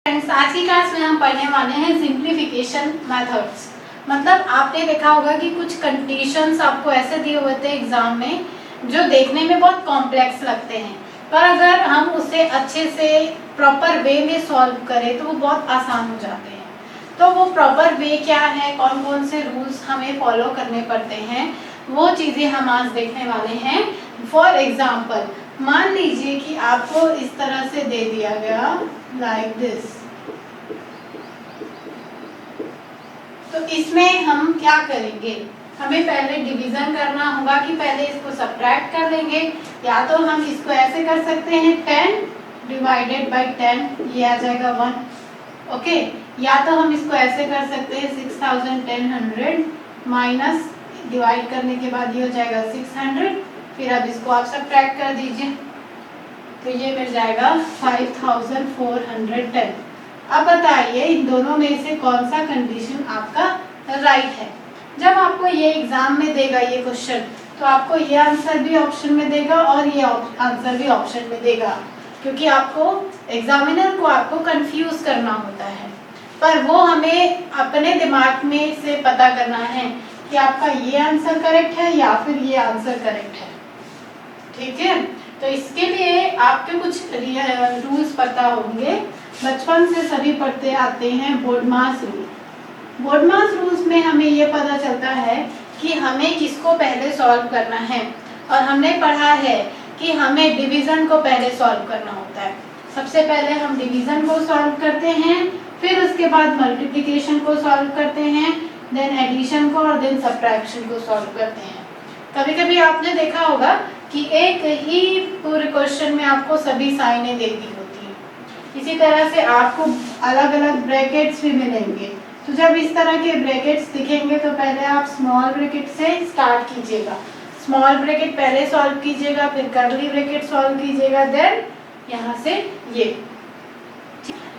Friends, आज की class में हम पढ़ने वाले हैं सिंप्लीफिकेशन मेथड्स। मतलब आपने देखा होगा कि कुछ कंडीशंस आपको ऐसे दिए हुए थे एग्जाम में जो देखने में बहुत कॉम्प्लेक्स लगते हैं, पर अगर हम उसे अच्छे से प्रॉपर वे में सॉल्व करें तो वो बहुत आसान हो जाते हैं। तो वो प्रॉपर वे क्या है, कौन कौन से रूल्स हमें फॉलो करने पड़ते हैं, वो चीज़ें हम आज देखने वाले हैं। फॉर एग्जाम्पल, मान लीजिए कि आपको इस तरह से दे दिया गया लाइक दिस, तो इसमें हम क्या करेंगे, हमें पहले डिवीजन करना होगा कि पहले इसको सब्ट्रैक्ट कर लेंगे, या तो हम इसको ऐसे कर सकते हैं 10 डिवाइडेड बाई 10, ये आ जाएगा 1, ओके। या तो हम इसको ऐसे कर सकते हैं 6100 माइनस डिवाइड करने के बाद ये हो जाएगा 600, फिर अब इसको आप सब्ट्रैक्ट कर दीजिए तो ये मिल जाएगा 5410। अब बताइए इन दोनों में से कौन सा कंडीशन आपका राइट है। जब आपको ये एग्जाम में देगा ये क्वेश्चन, तो आपको ये आंसर भी ऑप्शन में देगा और ये आंसर भी ऑप्शन में देगा, क्योंकि आपको एग्जामिनर को आपको कंफ्यूज करना होता है, पर वो हमें अपने दिमाग में से पता करना है कि आपका ये आंसर करेक्ट है या फिर ये आंसर करेक्ट है, ठीक है। तो इसके लिए आपके कुछ रूल्स पता होंगे, बचपन से सभी पढ़ते आते हैं। बोडमास रूल, बोडमास रूल्स में हमें ये पता चलता है कि हमें किसको पहले सॉल्व करना है, और हमने पढ़ा है कि हमें डिवीजन को पहले सॉल्व करना होता है। सबसे पहले हम डिवीजन को सॉल्व करते हैं, फिर उसके बाद मल्टीप्लिकेशन को सॉल्व करते हैं, देन एडिशन को, और देन सब्ट्रैक्शन को सॉल्व करते हैं। कभी कभी आपने देखा होगा कि एक ही पूरे क्वेश्चन में आपको सभी साइनें दे दी होती हैं। इसी तरह से आपको अलग अलग ब्रैकेट्स भी मिलेंगे, तो जब इस तरह के ब्रैकेट्स दिखेंगे तो पहले आप स्मॉल ब्रैकेट से स्टार्ट कीजिएगा, स्मॉल ब्रैकेट पहले सॉल्व कीजिएगा, फिर कर्ली ब्रैकेट सॉल्व कीजिएगा, देन यहाँ से ये।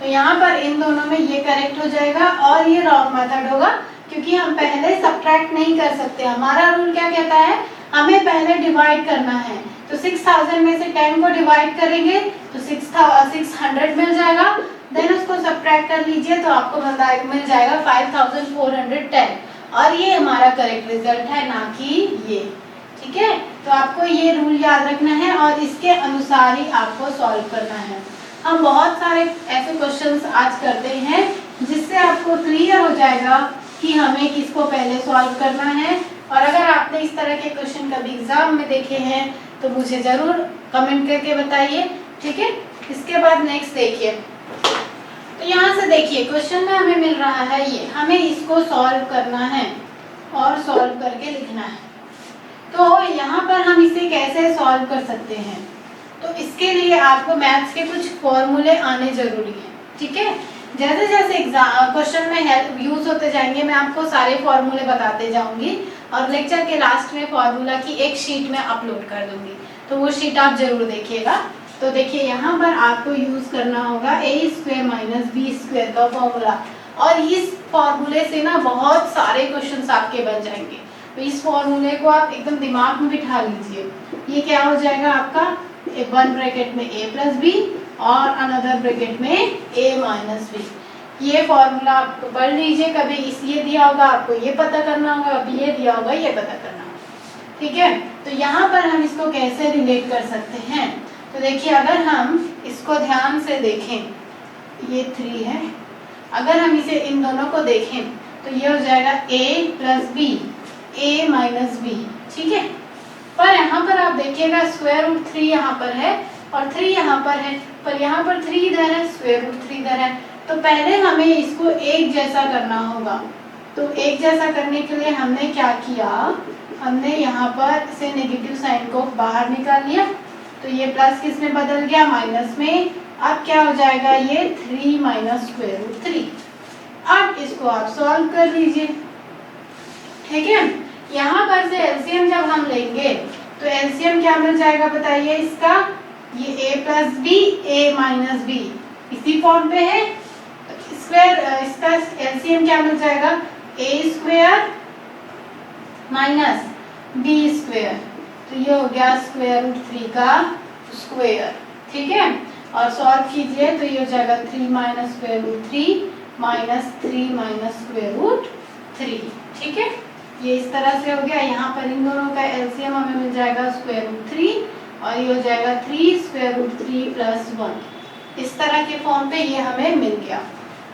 तो यहाँ पर इन दोनों में ये करेक्ट हो जाएगा और ये रॉन्ग मेथड होगा, क्योंकि हम पहले सब्ट्रैक्ट नहीं कर सकते। हमारा रूल क्या कहता है, हमें पहले डिवाइड करना है। तो 6000 में से 10 को डिवाइड करेंगे तो 600 मिल जाएगा, देन उसको सब्ट्रैक्ट कर लीजिए तो आपको मिल जाएगा 5410, और ये हमारा करेक्ट रिजल्ट है, ना कि ये, ठीक है। तो आपको ये रूल याद रखना है और इसके अनुसार ही आपको सॉल्व करना है। हम बहुत सारे ऐसे क्वेश्चंस आज करते हैं जिससे आपको क्लियर हो जाएगा कि हमें किसको पहले सॉल्व करना है। और अगर आपने इस तरह के क्वेश्चन कभी एग्जाम में देखे हैं तो मुझे जरूर कमेंट करके बताइए, ठीक है। इसके बाद नेक्स्ट देखिए, तो यहाँ से देखिए क्वेश्चन में हमें मिल रहा है ये, हमें इसको सॉल्व करना है और सॉल्व करके लिखना है। तो यहाँ पर हम इसे कैसे सॉल्व कर सकते हैं, तो इसके लिए आपको मैथ्स के कुछ फॉर्मूले आने जरूरी है, ठीक है। जैसे जैसे एग्जाम क्वेश्चन में हेल्प यूज होते जाएंगे, मैं आपको सारे फॉर्मूले बताते जाऊंगी और लेक्चर के लास्ट में फॉर्मूला की एक शीट में अपलोड कर दूंगी, तो वो शीट आप जरूर देखिएगा। तो देखिए यहाँ पर आपको यूज करना होगा a² माइनस b² का फॉर्मूला, और इस फॉर्मूले से ना बहुत सारे क्वेश्चंस आपके बन जाएंगे। तो इस फॉर्मूले को आप एकदम दिमाग में बिठा लीजिए। ये क्या हो जाएगा आपका, वन ब्रैकेट में a प्लस बी और अनदर ब्रैकेट में a माइनस बी। ये फॉर्मूला आपको पढ़ लीजिए, कभी ये दिया होगा आपको ये पता करना होगा, कभी ये दिया होगा ये पता करना होगा, ठीक है। तो यहाँ पर हम इसको कैसे रिलेट कर सकते हैं, तो देखिए अगर हम इसको ध्यान से देखें, ये 3 है, अगर हम इसे इन दोनों को देखें तो ये हो जाएगा a plus b, a minus b, ठीक है। पर यहाँ पर आप देखिएगा स्क्वायर रूट 3 यहाँ पर है और 3 यहाँ पर है, पर यहाँ पर 3 इधर है, स्क्वायर रूट 3 इधर है। तो पहले हमें इसको एक जैसा करना होगा। तो एक जैसा करने के लिए हमने क्या किया, हमने यहाँ पर से नेगेटिव साइन को बाहर निकाल लिया, तो ये प्लस किस में बदल गया, माइनस में। अब क्या हो जाएगा, ये 3 माइनस स्क्वायर रूट 3। अब इसको आप सॉल्व कर लीजिए, ठीक है। यहाँ पर से एलसीएम जब हम लेंगे तो एलसीएम क्या मिल जाएगा बताइए इसका, ये a plus b, a minus b इसी फॉर्म पे है। स्क्वायर इसका एलसीएम क्या मिल जाएगा, a² माइनस b², तो ये हो गया स्क्वायर रूट 3 का स्क्वायर, ठीक है। और सॉल्व कीजिए तो ये हो जाएगा 3 minus square root 3 minus 3 minus square root 3। ठीक है, ये इस तरह से हो गया। यहाँ पर इन दोनों का एलसीएम हमें मिल जाएगा स्क्वायर रूट 3 और ये हो जाएगा 3 स्क्वायर रूट 3 प्लस 1। इस तरह के फॉर्म पे ये हमें मिल गया।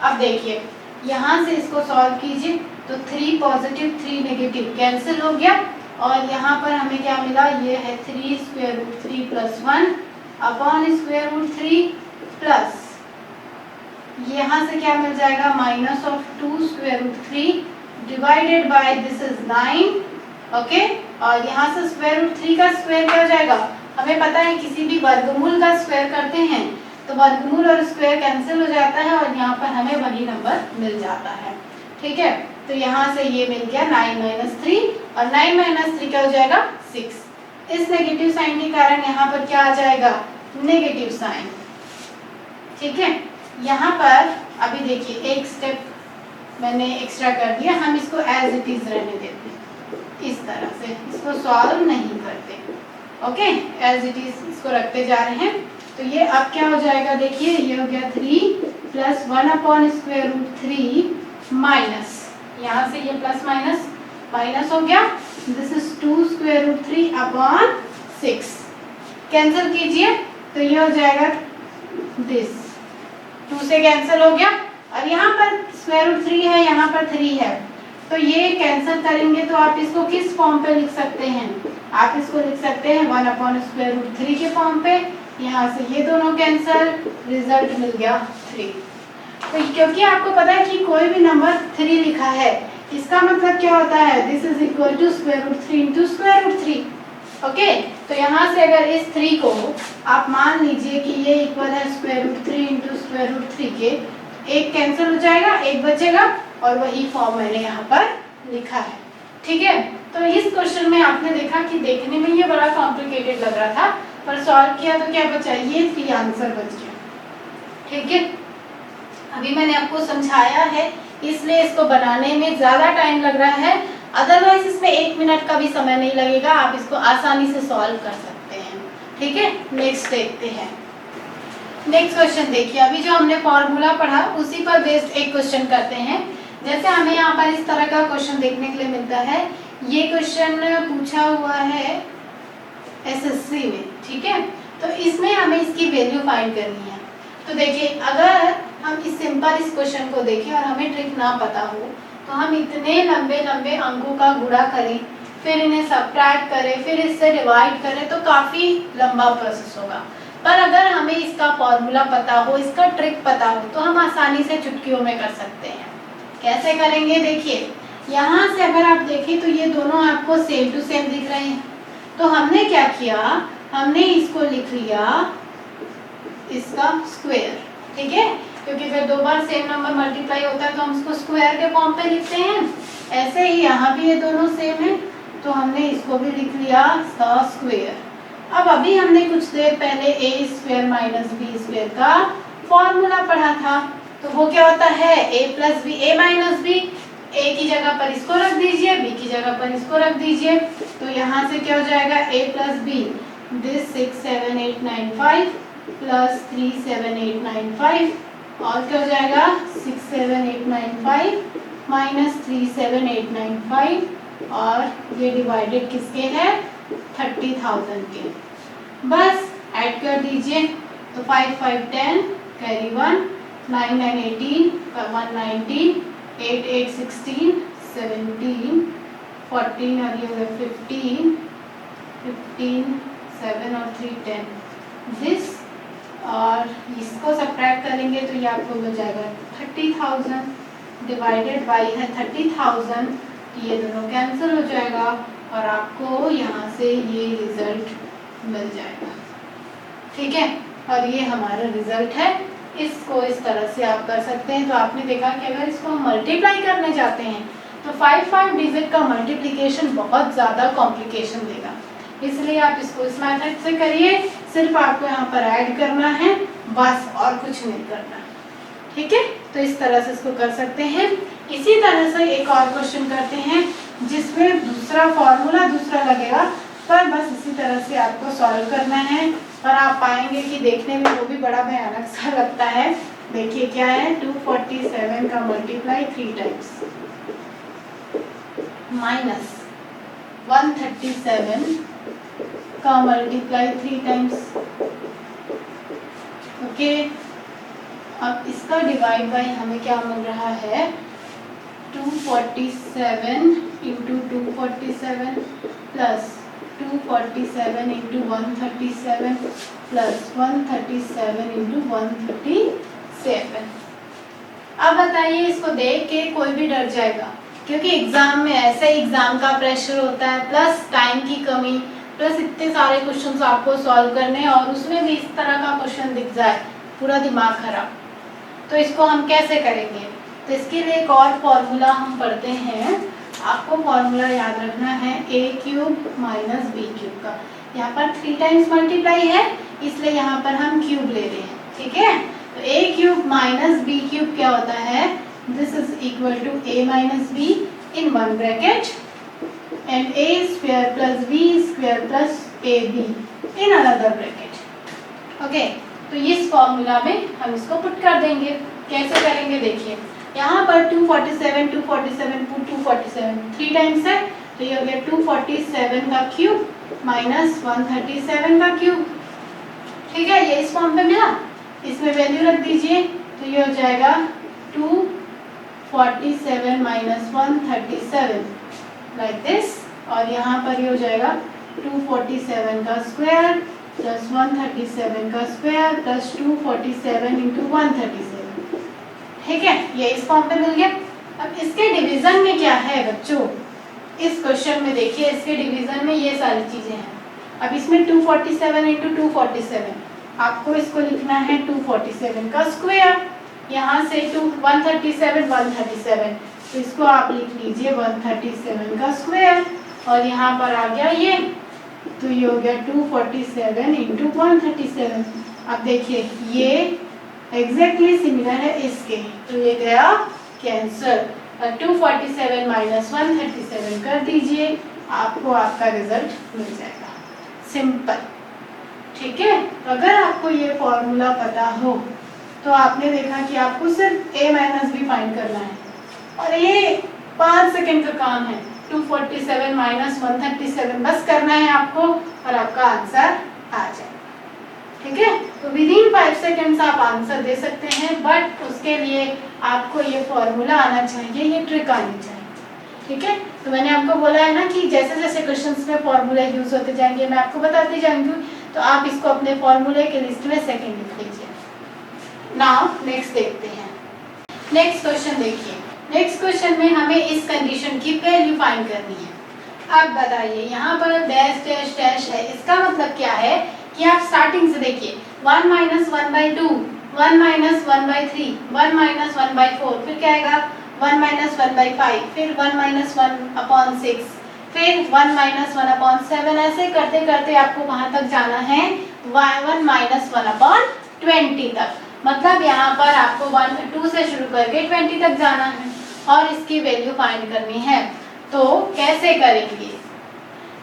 अब देखिए यहाँ से इसको सॉल्व कीजिए तो 3 पॉजिटिव 3 नेगेटिव कैंसिल हो गया और यहाँ पर हमें क्या मिला, ये है 3 square root 3 plus 1 upon square root 3 plus यहाँ से क्या मिल जाएगा minus of 2 square root 3 divided by this is 9। Okay, और यहाँ से स्क्वायर रूट 3 का स्क्वायर क्या हो जाएगा, हमें पता है किसी भी वर्गमूल का स्क्वायर करते हैं तो वर्गमूल और स्क्वायर कैंसिल हो जाता है और यहाँ पर हमें वही नंबर मिल जाता है। ठीक है, तो यहाँ से ये मिल गया 9 माइनस 3 और 9 माइनस 3 क्या हो जाएगा 6। इस नेगेटिव साइन के कारण यहाँ पर क्या आ जाएगा, नेगेटिव साइन। ठीक है, यहाँ पर अभी देखिए एक स्टेप मैंने एक्स्ट्रा कर दिया, हम इसको एज इट इज रहने देते हैं, इस तरह से इसको सॉल्व नहीं करते। ओके, एज इट इज इसको रखते जा रहे हैं। तो ये अब क्या हो जाएगा, देखिए ये हो गया 3 plus 1 upon square root 3 minus, यहाँ से ये प्लस माइनस माइनस हो गया, this is 2 square root 3 upon 6। Cancel कीजिए तो ये हो जाएगा दिस 2 से कैंसिल हो गया और यहाँ पर स्क्वायर रूट 3 है, यहाँ पर 3 है, तो ये कैंसिल करेंगे तो आप इसको किस फॉर्म पे लिख सकते हैं, आप इसको लिख सकते हैं 1 अपॉन स्क्वायर रूट 3 के फॉर्म पे। यहाँ से ये दोनों कैंसिल, रिजल्ट मिल गया 3। तो क्योंकि आपको पता है कि कोई भी नंबर 3 लिखा है इसका मतलब क्या होता है, this is equal to square root 3 into square root 3। Okay, तो यहाँ से अगर इस 3 को आप मान लीजिए कि ये इक्वल है square root 3 into square root 3 के, एक कैंसिल हो जाएगा, एक बचेगा और वही फॉर्म मैंने यहाँ पर लिखा है। ठीक है, तो इस क्वेश्चन में आपने देखा कि देखने में ये बड़ा कॉम्प्लिकेटेड लग रहा था पर सॉल्व किया तो क्या बचा, ये 3 आंसर बच गया। ठीक है, अभी मैंने आपको समझाया है इसलिए इसको बनाने में ज़्यादा टाइम लग रहा है, अदरवाइज इसमें 1 मिनट का भी समय नहीं लगेगा, आप इसको आसानी से सॉल्व कर सकते हैं। ठीक है, नेक्स्ट देखते हैं। नेक्स्ट क्वेश्चन देखिए, अभी जो हमने फॉर्मूला पढ़ा उसी पर बेस्ड एक क्वेश्चन करते हैं। जैसे हमें यहाँ पर इस तरह का क्वेश्चन देखने के लिए मिलता है, ये क्वेश्चन पूछा हुआ है एसएससी में। ठीक है, तो इसमें हमें इसकी वैल्यू फाइंड करनी है। तो देखिए अगर हम इस सिंपल इस क्वेश्चन को देखें और हमें ट्रिक ना पता हो तो हम इतने लंबे लंबे अंकों का गुणा करें, फिर इन्हें सब्ट्रैक्ट करें, फिर इससे डिवाइड करें तो काफ़ी लंबा प्रोसेस होगा। पर अगर हमें इसका फॉर्मूला पता हो, इसका ट्रिक पता हो तो हम आसानी से चुटकियों में कर सकते हैं। कैसे करेंगे, देखिए यहाँ से अगर आप देखें तो ये दोनों आपको सेम टू सेम दिख रहे हैं, तो हमने क्या किया, हमने इसको लिख लिया इसका स्क्वायर। ठीक है, क्योंकि फिर 2 बार सेम नंबर मल्टीप्लाई होता है तो हम इसको स्क्वायर के फॉर्म पे लिखते हैं। ऐसे ही यहाँ भी ये दोनों सेम है तो हमने इसको भी लिख लिया इसका स्क्वायर। अब अभी हमने कुछ देर पहले A square minus B square का फॉर्मूला पढ़ा था, तो वो क्या होता है a plus B, A minus B, A की जगह पर इसको रख दीजिए, बी की जगह पर इसको रख दीजिए, तो यहाँ से क्या हो जाएगा a plus b, this 6 7 8 9 5 plus 3 7 8 9 5 और क्या हो जाएगा 6 7 8 9 5 माइनस 3 7 8 9 5 और ये डिवाइडेड किसके है 30,000 के। बस ऐड कर दीजिए तो 5 5 10 कैरी 1 9 9 18 1 19 8 8 16 17 14 और ये 15 15 7 और 3 10 दिस, और इसको सब्ट्रैक्ट करेंगे तो ये आपको मिल जाएगा 30,000 डिवाइडेड बाई है 30,000, ये दोनों कैंसिल हो जाएगा और आपको यहाँ से ये रिजल्ट मिल जाएगा। ठीक है, और ये हमारा रिजल्ट है। इसको इस तरह से आप कर सकते हैं। तो आपने देखा कि अगर इसको हम मल्टीप्लाई करने जाते हैं तो 5 डिजिट का मल्टीप्लिकेशन बहुत ज़्यादा कॉम्प्लिकेशन देगा, इसलिए आप इसको इस मेथड से करिए। सिर्फ आपको यहाँ पर ऐड करना है बस, और कुछ नहीं करना। ठीक है, तो इस तरह से इसको कर सकते हैं। इसी तरह से एक और क्वेश्चन करते हैं जिसमें दूसरा फॉर्मूला दूसरा लगेगा पर बस इसी तरह से आपको सॉल्व करना है। पर आप पाएंगे कि देखने में वो भी बड़ा भयानक सा लगता है। देखिए क्या है, 247 का मल्टीप्लाई 3 टाइम्स माइनस 137 का मल्टीप्लाई 3 टाइम्स। ओके, अब इसका डिवाइड बाय हमें क्या मिल रहा है, 247 into 247 plus 247 into 137 plus 137 into 137। अब बताइए, इसको देख के कोई भी डर जाएगा, क्योंकि एग्जाम में ऐसे एग्जाम का प्रेशर होता है, प्लस टाइम की कमी, प्लस इतने सारे क्वेश्चंस आपको सॉल्व करने, और उसमें भी इस तरह का क्वेश्चन दिख जाए, पूरा दिमाग खराब। तो इसको हम कैसे करेंगे, तो इसके लिए एक और फॉर्मूला हम पढ़ते हैं। आपको फॉर्मूला याद रखना है a cube minus b cube का। यहाँ पर 3 टाइम्स मल्टीप्लाई है, इसलिए यहाँ पर हम क्यूब ले रहे हैं, ठीक है। तो a cube minus b cube क्या होता है, this is equal to a minus b in one bracket and a square plus b square plus ab in another bracket. Okay, तो इस फॉर्मूला में हम इसको पुट कर देंगे। कैसे करेंगे देखिए, यहाँ पर 247 3 टाइम्स है, तो ये हो गया 247 का क्यूब माइनस 137 का क्यूब, ठीक है। ये इस फॉर्म पे मिला, इसमें वैल्यू रख दीजिए, तो ये हो जाएगा 247 माइनस 137 लाइक दिस, और यहाँ पर ये हो जाएगा 247 का स्क्वायर प्लस 137 का स्क्वायर प्लस 247 इंटू 137, ठीक है। ये इस फॉर्म पे मिल गया। अब इसके डिवीजन में क्या है बच्चों, इस क्वेश्चन में देखिए, इसके डिवीजन में ये सारी चीजें हैं। अब इसमें 247 इंटू 247, आपको इसको लिखना है 247 का स्क्वायर, यहाँ से 137, तो इसको आप लिख लीजिए 137 का स्क्वायर, और यहाँ पर आ गया ये, तो ये हो गया 247 इंटू 137। अब देखिए ये एग्जैक्टली सिमिलर है इसके, तो ये गया कैंसर। 247 माइनस 137 कर दीजिए, आपको आपका रिजल्ट मिल जाएगा, सिंपल, ठीक है। अगर आपको ये फॉर्मूला पता हो तो आपने देखा कि आपको सिर्फ a माइनस बी फाइंड करना है, और ये 5 सेकंड का काम है। 247 माइनस 137 बस करना है आपको, और आपका आंसर आ जाए, ठीक है। तो विद इन 5 सेकेंड्स आप आंसर दे सकते हैं, बट उसके लिए आपको ये फॉर्मूला आना चाहिए, ये ट्रिक आनी चाहिए, ठीक है। तो मैंने आपको बोला है ना कि जैसे जैसे क्वेश्चंस में फॉर्मूला यूज होते जाएंगे, मैं आपको बताती जाऊंगी, तो आप इसको अपने फॉर्मूले के लिस्ट में सेकंड लिख लीजिए। नाउ नेक्स्ट देखते हैं। नेक्स्ट क्वेश्चन देखिए, नेक्स्ट क्वेश्चन में हमें इस कंडीशन की वैल्यू फाइंड करनी है। अब बताइए, यहाँ पर डैश डैश डैश है, इसका मतलब क्या है कि आप स्टार्टिंग से देखिए, 1 माइनस 1/2, 1 माइनस 1/3, 1 माइनस 1/4, फिर क्या आएगा 1 माइनस 1/5, फिर 1 माइनस 1/6, फिर 1 माइनस 1/7, ऐसे करते करते आपको कहाँ तक जाना है, 1 माइनस 1/20 तक। मतलब यहाँ पर आपको 2 से शुरू करके 20 तक जाना है, और इसकी वैल्यू फाइंड करनी है। तो कैसे करेंगे,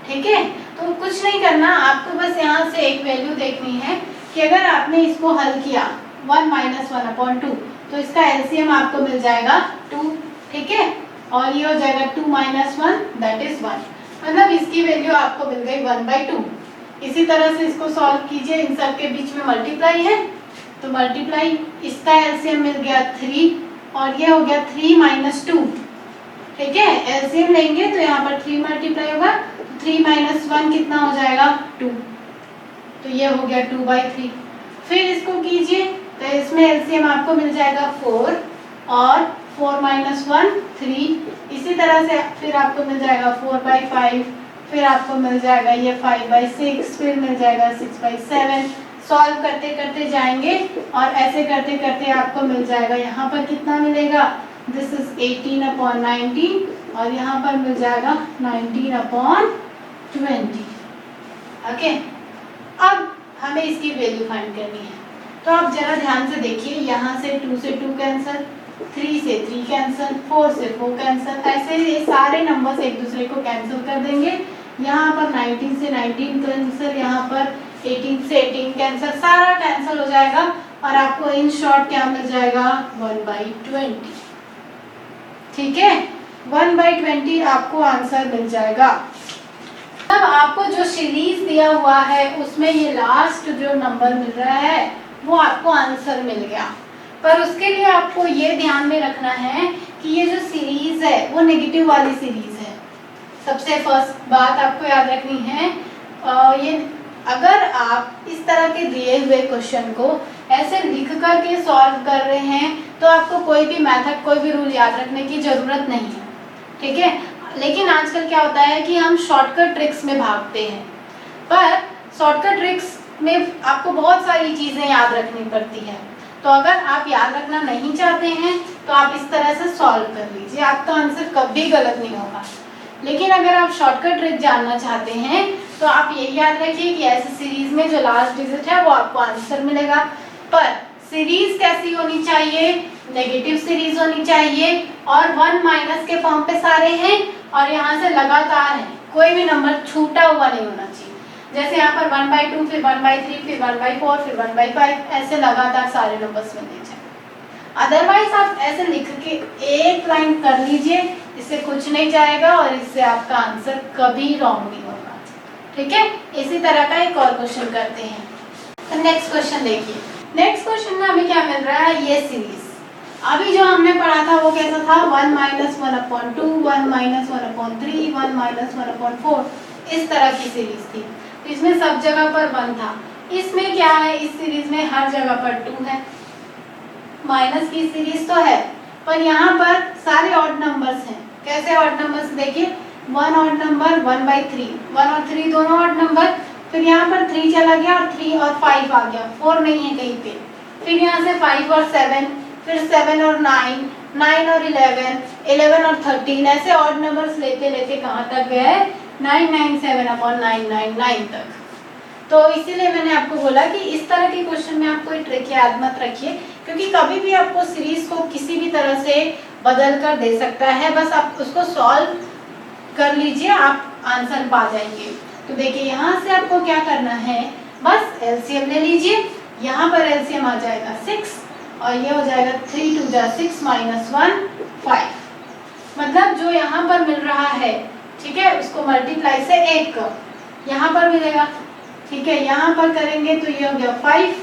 ठीक है। तो कुछ नहीं करना, आपको बस यहाँ से एक वैल्यू देखनी है कि अगर आपने इसको हल किया 1 माइनस 1/2, तो इसका एलसीएम आपको मिल जाएगा 2, ठीक है। और ये हो जाएगा 2 माइनस 1 दैट इज 1, मतलब इसकी वैल्यू आपको मिल गई 1/2। इसी तरह से इसको सॉल्व कीजिए, इन सब के बीच में मल्टीप्लाई है, तो मल्टीप्लाई, इसका एलसीएम मिल गया 3, और ये हो गया 3 माइनस 2, ठीक है। एलसीएम लेंगे तो यहाँ पर 3 मल्टीप्लाई होगा, 3 माइनस 1 कितना हो जाएगा 2, तो ये हो गया 2/3। फिर इसको कीजिए, तो इसमें एलसीएम आपको मिल जाएगा 4, और 4 माइनस 1 3, इसी तरह से फिर आपको मिल जाएगा 4/5, फिर आपको मिल जाएगा ये 5/6, फिर मिल जाएगा 6/7। सॉल्व करते करते जाएंगे, और ऐसे करते करते आपको मिल जाएगा, यहाँ पर कितना मिलेगा, दिस इज 18/19, और यहाँ पर मिल जाएगा 19/20, ओके। अब हमें इसकी वैल्यू फाइंड करनी है, तो आप जरा ध्यान से देखिए, यहाँ से 2 से 2 कैंसिल, 3 से 3 कैंसिल, 4 से 4 कैंसिल, ऐसे ये सारे नंबर्स एक दूसरे को कैंसिल कर देंगे। यहाँ पर 19 से 19 कैंसिल, यहाँ पर 18 से 18 कैंसिल, सारा कैंसिल हो जाएगा और आपको इन शॉर्ट क्या मिल जाएगा 1/20। ठीक है, 1/20 आपको आंसर मिल जाएगा। अब आपको जो सीरीज दिया हुआ है उसमें ये लास्ट जो नंबर मिल रहा है वो आपको आंसर मिल गया। पर उसके लिए आपको ये ध्यान में रखना है कि ये जो सीरीज है वो नेगेटिव वाली सीरीज है। सबसे फर्स्ट बात आपको याद रखनी है, ये अगर आप इस तरह के दिए हुए क्वेश्चन को ऐसे लिख कर के सॉल्व कर रहे हैं तो आपको कोई भी मेथड, कोई भी रूल याद रखने की ज़रूरत नहीं है। ठीक है, लेकिन आजकल क्या होता है कि हम शॉर्टकट ट्रिक्स में भागते हैं, पर शॉर्टकट ट्रिक्स में आपको बहुत सारी चीज़ें याद रखनी पड़ती है। तो अगर आप याद रखना नहीं चाहते हैं तो आप इस तरह से सॉल्व कर लीजिए, आपका आंसर कभी गलत नहीं होगा। लेकिन अगर आप शॉर्टकट ट्रिक जानना चाहते हैं तो आप यही याद रखिए कि ऐसे सीरीज में जो लास्ट डिजिट है वो आपको आंसर मिलेगा। पर सीरीज कैसी होनी चाहिए, नेगेटिव सीरीज होनी चाहिए और 1 माइनस के फॉर्म पे सारे हैं और यहाँ से लगातार है, कोई भी नंबर छूटा हुआ नहीं होना चाहिए। जैसे यहाँ पर 1/2, फिर 1/3, फिर 1/4, फिर 1/5, ऐसे लगातार सारे नंबर्स मिलने चाहिए। अदरवाइज आप ऐसे लिख के एक लाइन कर लीजिए, इससे कुछ नहीं जाएगा और इससे आपका आंसर कभी रॉन्ग नहीं होगा। ठीक है, इसी तरह का एक और क्वेश्चन करते हैं। तो नेक्स्ट क्वेश्चन देखिए, नेक्स्ट क्वेश्चन में हमें क्या मिल रहा है, ये सीरीज अभी जो हमने पढ़ा था वो कैसा था, 1 - 1/2, 1 - 1/3, 1 - 1/4, इस तरह की सीरीज थी। तो इसमें सब जगह पर 1 था। इसमें क्या है, इस सीरीज में हर जगह पर 2 है। माइनस की सीरीज तो है पर यहाँ पर सारे ऑड नंबर्स हैं। कैसे ऑड नंबर्स, देखिए 1 ऑड नंबर, 1/3, 1 और 3 दोनों ऑड नंबर, फिर यहाँ पर 3 चला गया और 3 और 5 आ गया, 4 नहीं है कहीं पे। फिर यहाँ से 5 और 7, फिर 7 और 9, 9 और 11, 11 और 13, ऐसे ऑड नंबर्स लेते लेते कहाँ तक गए, 997/999 तक। तो इसीलिए मैंने आपको बोला कि इस तरह के क्वेश्चन में आप कोई ट्रिक याद मत रखिए, क्योंकि कभी भी आपको सीरीज को किसी भी तरह से बदल कर दे सकता है। बस आप उसको सॉल्व कर लीजिए, आप आंसर पा जाएंगे। तो देखिए यहाँ से आपको क्या करना है, बस एलसीएम ले लीजिए। यहाँ पर एलसीएम आ जाएगा 6 और ये हो जाएगा 3 2 6 - 1 5। मतलब जो यहाँ पर मिल रहा है, ठीक है, उसको मल्टीप्लाई से 1 कर यहाँ पर मिलेगा। ठीक है, यहाँ पर करेंगे तो ये हो गया 5।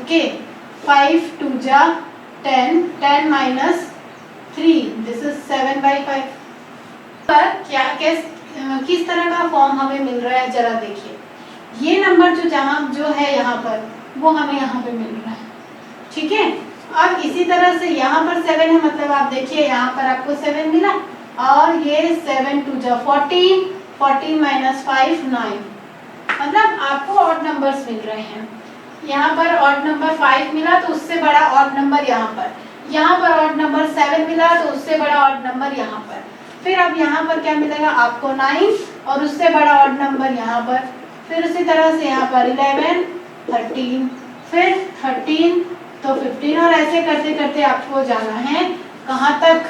Okay, 5 2 10, 10 - 3, this is 7/5। पर क्या किस तरह का फॉर्म हमें मिल रहा है, जरा देखिए। ये नंबर जो है यहाँ पर, वो हमें यहाँ पे मिल रहा है। ठीक है, अब इसी तरह से यहाँ पर 7 है, मतलब आप देखिए यहाँ पर आपको 7 मिला और ये 7 2 14, 14 - 5 9, मतलब आपको ऑड नंबर्स मिल रहे हैं। यहाँ पर ऑड नंबर 5 मिला तो उससे बड़ा ऑड नंबर यहाँ पर ऑड नंबर 7 मिला तो उससे बड़ा ऑड नंबर यहाँ पर। फिर अब यहाँ पर क्या मिलेगा आपको 9 और उससे बड़ा ऑड नंबर यहाँ पर। फिर उसी तरह से यहाँ पर 11, 13, फिर 13 तो 15 और ऐसे करते करते आपको जाना है कहाँ तक,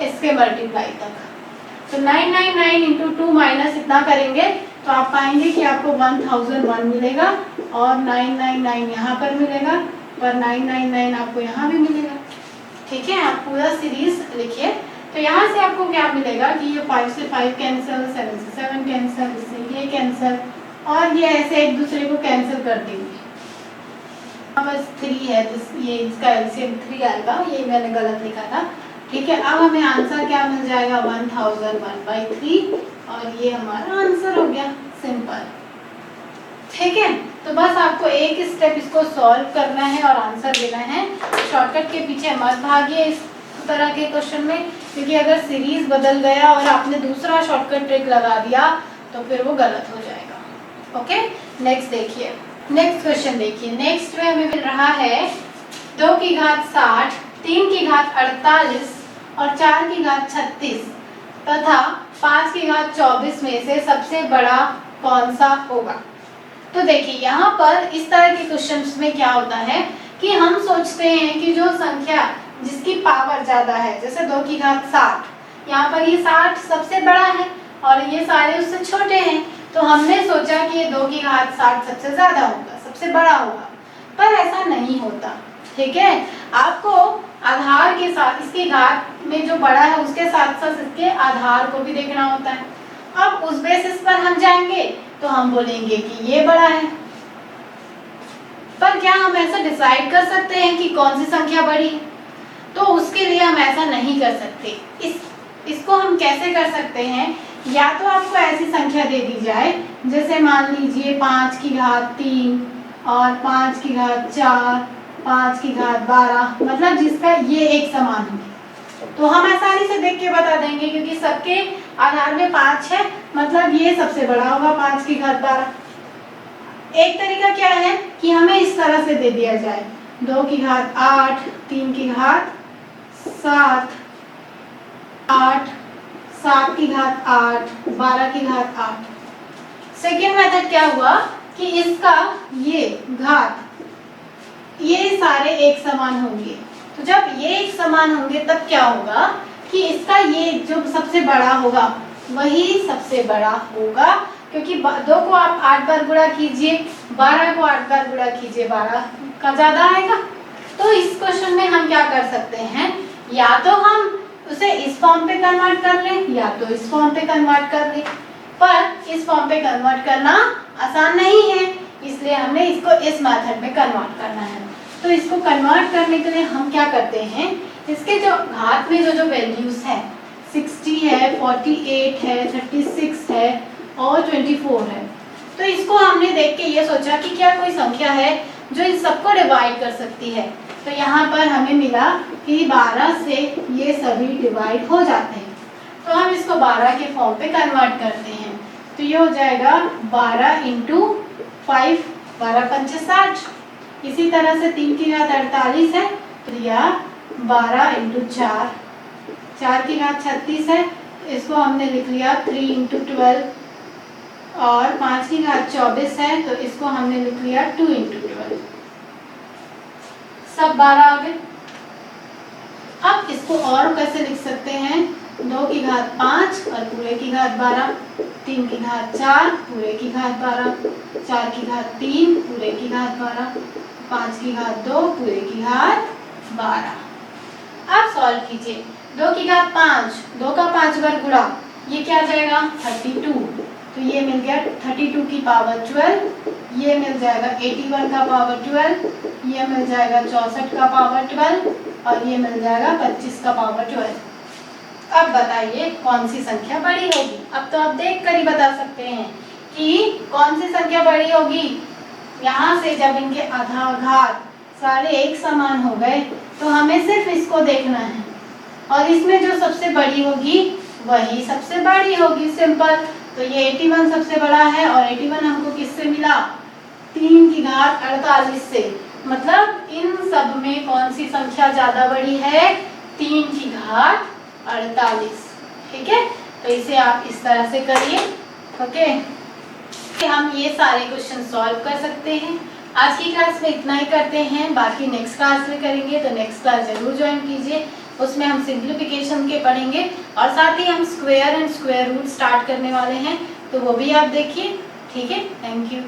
इसके मल्टीप्लाई तक। तो 999 × 2 माइनस इतना करेंगे तो आप पाएंगे कि आपको 1001 मिलेगा और 999 यहाँ पर मिलेगा और 999 आपको यहाँ भी मिलेगा। ठीक है, आप पूरा सीरीज लिखिए। तो यहाँ से आपको क्या मिलेगा कि ये 5 से 5 कैंसिल, 7 से 7 कैंसिल, इससे ये कैंसिल और ये ऐसे एक दूसरे को कैंसिल कर देंगे। बस 3 है, ये इसका एलसीएम 3 आएगा, ये मैंने गलत लिखा था। ठीक है, अब हमें आंसर क्या मिल जाएगा 1001/3 और ये हमारा आंसर हो गया, सिंपल। ठीक है, तो बस आपको एक स्टेप इसको सॉल्व करना है और आंसर देना है। शॉर्टकट के पीछे मत भागिए इस तरह के क्वेश्चन में, क्योंकि अगर सीरीज बदल गया और आपने दूसरा शॉर्टकट ट्रिक लगा दिया तो फिर वो गलत हो जाएगा। ओके, नेक्स्ट देखिए, नेक्स्ट क्वेश्चन देखिए। नेक्स्ट में हमें मिल रहा है 2 की घात 60, 3 की घात 48 और 4 की घात 36 तथा 5 की घात 24 में से सबसे बड़ा कौन सा होगा। तो देखिए यहाँ पर इस तरह के क्वेश्चंस में क्या होता है कि हम सोचते हैं कि जो संख्या जिसकी पावर ज़्यादा है, जैसे 2 की घात 60, यहाँ पर ये 60 सबसे बड़ा है और ये सारे उससे छोटे हैं, तो हमने सोचा कि ये 2 की घात 60 सबसे ज़्यादा होगा, सबसे बड़ा होगा, पर ऐसा नहीं होता। ठीक है, आपको आधार के साथ इसकी घात में जो बड़ा है उसके साथ साथ इसके आधार को भी देखना होता है। अब उस बेसिस पर हम जाएंगे तो हम बोलेंगे कि ये बड़ा है। पर क्या हम ऐसा डिसाइड कर सकते हैं कि कौन सी संख्या बड़ी है? तो उसके लिए हम ऐसा नहीं कर सकते। इसको हम कैसे कर सकते हैं? या तो आपको ऐसी संख्या दे दी जाए, जैसे मान लीजिए 5 की घात 3 और 5 की घात 4, 5 की घात 12, मतलब जिसका ये एक समान हो, तो हम आसानी से देख के बता देंगे क्योंकि सबके आधार में 5 है, मतलब ये सबसे बड़ा होगा 5 की घात 12। एक तरीका क्या है कि हमें इस तरह से दे दिया जाए 2 की घात 8, 3 की घात 7, 8, 7 की घात 8, 12 की घात 8। सेकेंड मेथड क्या हुआ कि इसका ये घात, ये सारे एक समान होंगे। तो जब ये एक समान होंगे तब क्या होगा कि इसका ये जो सबसे बड़ा होगा वही सबसे बड़ा होगा, क्योंकि 2 को आप 8 बार गुणा कीजिए, 12 को 8 बार गुणा कीजिए, 12 का ज़्यादा आएगा। तो इस क्वेश्चन में हम क्या कर सकते हैं, या तो हम उसे इस फॉर्म पे कन्वर्ट कर लें या तो इस फॉर्म पे कन्वर्ट कर लें, पर इस फॉर्म पे कन्वर्ट करना आसान नहीं है, इसलिए हमें इसको इस मेथड में कन्वर्ट करना है। तो इसको कन्वर्ट करने के लिए हम क्या करते हैं, इसके जो घात में जो वैल्यूज है 60 है, 48 है, 36 है और 24 है, तो इसको हमने देख के ये सोचा कि क्या कोई संख्या है जो इन सबको डिवाइड कर सकती है। तो यहाँ पर हमें मिला कि 12 से ये सभी डिवाइड हो जाते हैं, तो हम इसको 12 के फॉर्म पे कन्वर्ट करते हैं। तो ये हो जाएगा 12 इंटू 5, 12 पंचे 60। इसी तरह से 3 की घात 48 है, तो यह 12 इंटू 4, 4 की घात 36 है, इसको हमने लिख लिया 3 इंटू 12, और 5 की घात 24 है, तो इसको हमने लिख लिया 2 इंटू 12। सब 12 आ गए। अब इसको और कैसे लिख सकते हैं, 2 की घात 5 और पूरे की घात 12, 3 की घात 4 पूरे की घात 12, 4 की घात 3 पूरे की घात 12, 5 की घात 2 पूरे की घात 12। अब सॉल्व कीजिए, 2 की घात 5, 2 का 5 बार गुणा, ये क्या आ जाएगा 32, तो ये मिल गया 32 की पावर 12, ये मिल जाएगा 81 का पावर 12, ये मिल जाएगा 64 का पावर 12 और ये मिल जाएगा 25 का पावर 12। अब बताइए कौन सी संख्या बड़ी होगी। अब तो आप देख कर ही बता सकते हैं कि कौन सी संख्या बड़ी होगी। यहाँ से जब इनके आधार घात सारे एक समान हो गए तो हमें सिर्फ इसको देखना है और इसमें जो सबसे बड़ी होगी वही सबसे बड़ी होगी, सिंपल। तो ये 81 सबसे बड़ा है और 81 हमको किससे मिला, 3 की घात 48 से। मतलब इन सब में कौन सी संख्या ज्यादा बड़ी है, 3 की घात 48। ठीक है, तो इसे आप इस तरह से करिए। ओके, हम ये सारे क्वेश्चन सॉल्व कर सकते हैं। आज की क्लास में इतना ही करते हैं, बाकी नेक्स्ट क्लास में करेंगे, तो नेक्स्ट क्लास जरूर ज्वाइन कीजिए। उसमें हम सिंप्लीफिकेशन के पढ़ेंगे और साथ ही हम square and square root start करने वाले हैं, तो वो भी आप देखिए। ठीक है, थैंक यू।